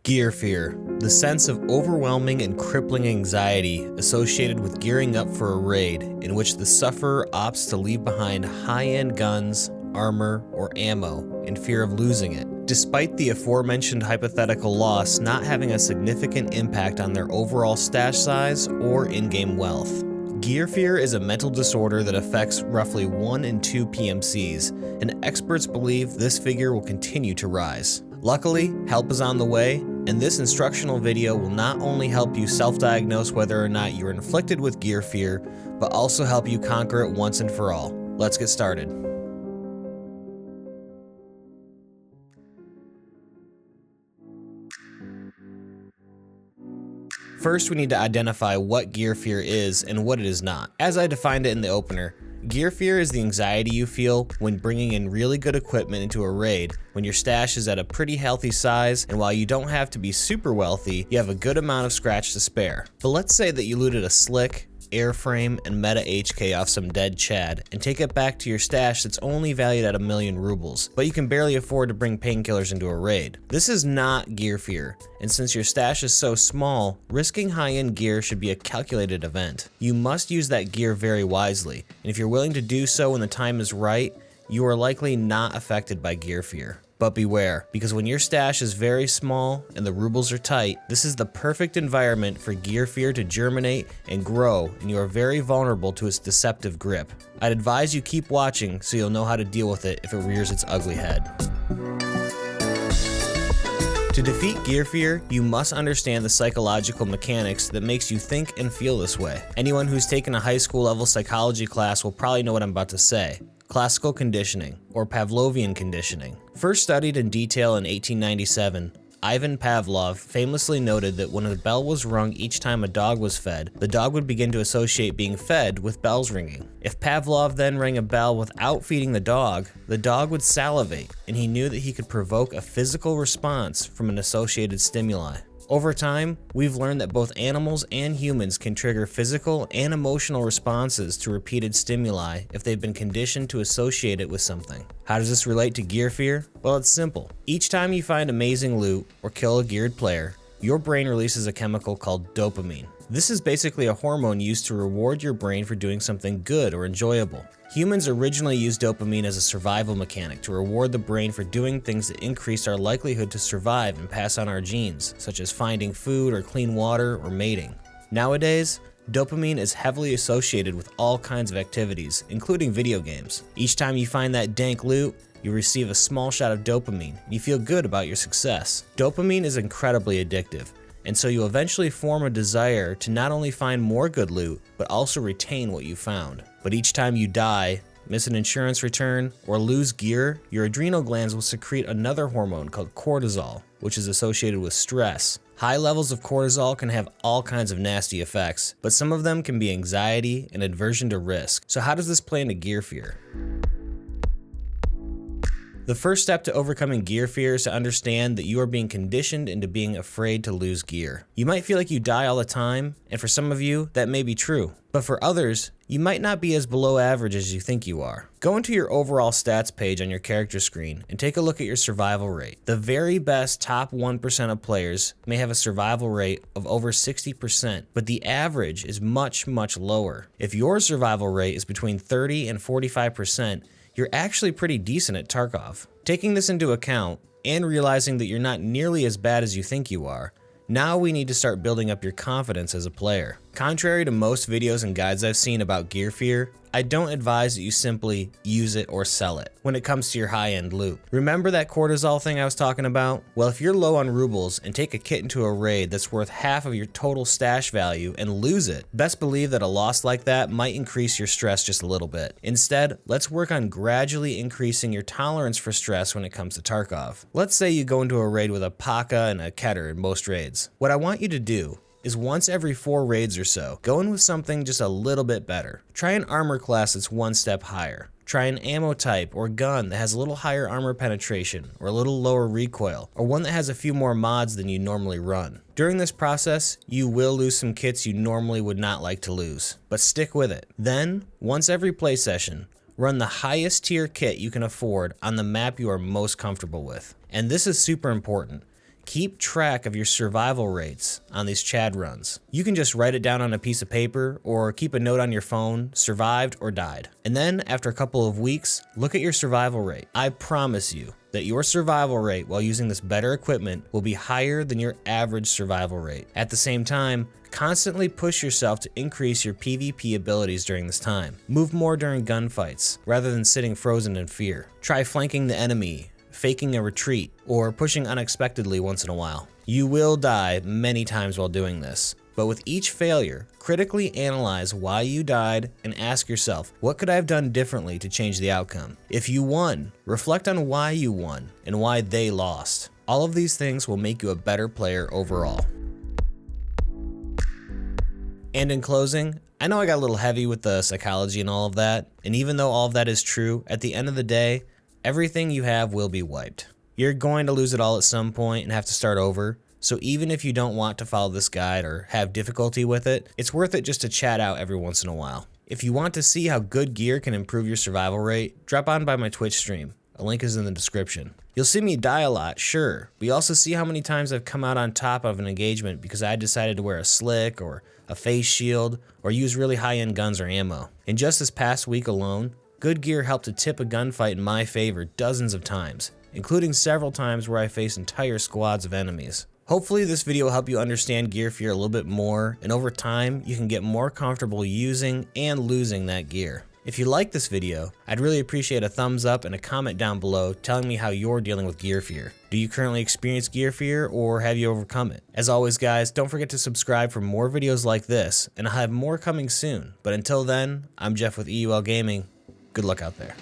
Gear fear, the sense of overwhelming and crippling anxiety associated with gearing up for a raid in which the sufferer opts to leave behind high-end guns, armor, or ammo in fear of losing it, despite the aforementioned hypothetical loss not having a significant impact on their overall stash size or in-game wealth. Gear fear is a mental disorder that affects roughly 1 in 2 PMCs, and experts believe this figure will continue to rise. Luckily, help is on the way, and this instructional video will not only help you self-diagnose whether or not you're inflicted with gear fear, but also help you conquer it once and for all. Let's get started. First, we need to identify what gear fear is and what it is not. As I defined it in the opener, gear fear is the anxiety you feel when bringing in really good equipment into a raid when your stash is at a pretty healthy size, and while you don't have to be super wealthy, you have a good amount of scratch to spare. But let's say that you looted a slick, airframe, and meta HK off some dead Chad and take it back to your stash that's only valued at 1,000,000 rubles, but you can barely afford to bring painkillers into a raid. This is not gear fear, and since your stash is so small, risking high-end gear should be a calculated event. You must use that gear very wisely, and if you're willing to do so when the time is right, you are likely not affected by gear fear. But beware, because when your stash is very small and the rubles are tight, this is the perfect environment for gear fear to germinate and grow, and you are very vulnerable to its deceptive grip. I'd advise you keep watching so you'll know how to deal with it if it rears its ugly head. To defeat gear fear, you must understand the psychological mechanics that makes you think and feel this way. Anyone who's taken a high school level psychology class will probably know what I'm about to say. Classical conditioning, or Pavlovian conditioning. First studied in detail in 1897, Ivan Pavlov famously noted that when a bell was rung each time a dog was fed, the dog would begin to associate being fed with bells ringing. If Pavlov then rang a bell without feeding the dog would salivate, and he knew that he could provoke a physical response from an associated stimuli. Over time, we've learned that both animals and humans can trigger physical and emotional responses to repeated stimuli if they've been conditioned to associate it with something. How does this relate to gear fear? Well, it's simple. Each time you find amazing loot or kill a geared player, your brain releases a chemical called dopamine. This is basically a hormone used to reward your brain for doing something good or enjoyable. Humans originally used dopamine as a survival mechanic to reward the brain for doing things that increase our likelihood to survive and pass on our genes, such as finding food or clean water or mating. Nowadays, dopamine is heavily associated with all kinds of activities, including video games. Each time you find that dank loot, you receive a small shot of dopamine, and you feel good about your success. Dopamine is incredibly addictive, and so you eventually form a desire to not only find more good loot, but also retain what you found. But each time you die, miss an insurance return, or lose gear, your adrenal glands will secrete another hormone called cortisol, which is associated with stress. High levels of cortisol can have all kinds of nasty effects, but some of them can be anxiety and aversion to risk. So how does this play into gear fear? The first step to overcoming gear fear is to understand that you are being conditioned into being afraid to lose gear. You might feel like you die all the time, and for some of you, that may be true. But for others, you might not be as below average as you think you are. Go into your overall stats page on your character screen and take a look at your survival rate. The very best top 1% of players may have a survival rate of over 60%, but the average is much, much lower. If your survival rate is between 30 and 45%, you're actually pretty decent at Tarkov. Taking this into account, and realizing that you're not nearly as bad as you think you are, now we need to start building up your confidence as a player. Contrary to most videos and guides I've seen about gear fear, I don't advise that you simply use it or sell it when it comes to your high-end loot. Remember that cortisol thing I was talking about? Well, if you're low on rubles and take a kit into a raid that's worth half of your total stash value and lose it, best believe that a loss like that might increase your stress just a little bit. Instead, let's work on gradually increasing your tolerance for stress when it comes to Tarkov. Let's say you go into a raid with a Paka and a Keter in most raids. What I want you to do is once every 4 raids or so, go in with something just a little bit better. Try an armor class that's one step higher. Try an ammo type or gun that has a little higher armor penetration or a little lower recoil, or one that has a few more mods than you normally run. During this process, you will lose some kits you normally would not like to lose, but stick with it. Then, once every play session, run the highest tier kit you can afford on the map you are most comfortable with. And this is super important. Keep track of your survival rates on these Chad runs. You can just write it down on a piece of paper or keep a note on your phone, survived or died. And then after a couple of weeks, look at your survival rate. I promise you that your survival rate while using this better equipment will be higher than your average survival rate. At the same time, constantly push yourself to increase your PvP abilities during this time. Move more during gunfights, rather than sitting frozen in fear. Try flanking the enemy, faking a retreat, or pushing unexpectedly once in a while. You will die many times while doing this, but with each failure, critically analyze why you died and ask yourself, what could I have done differently to change the outcome? If you won, reflect on why you won and why they lost. All of these things will make you a better player overall. And in closing, I know I got a little heavy with the psychology and all of that, and even though all of that is true, at the end of the day, everything you have will be wiped. You're going to lose it all at some point and have to start over, so even if you don't want to follow this guide or have difficulty with it, it's worth it just to chat out every once in a while. If you want to see how good gear can improve your survival rate, drop on by my Twitch stream. A link is in the description. You'll see me die a lot, sure, but you also see how many times I've come out on top of an engagement because I decided to wear a slick or a face shield or use really high-end guns or ammo. In just this past week alone, good gear helped to tip a gunfight in my favor dozens of times, including several times where I faced entire squads of enemies. Hopefully this video will help you understand gear fear a little bit more, and over time, you can get more comfortable using and losing that gear. If you like this video, I'd really appreciate a thumbs up and a comment down below telling me how you're dealing with gear fear. Do you currently experience gear fear or have you overcome it? As always guys, don't forget to subscribe for more videos like this, and I'll have more coming soon. But until then, I'm Jeff with EUL Gaming. Good luck out there.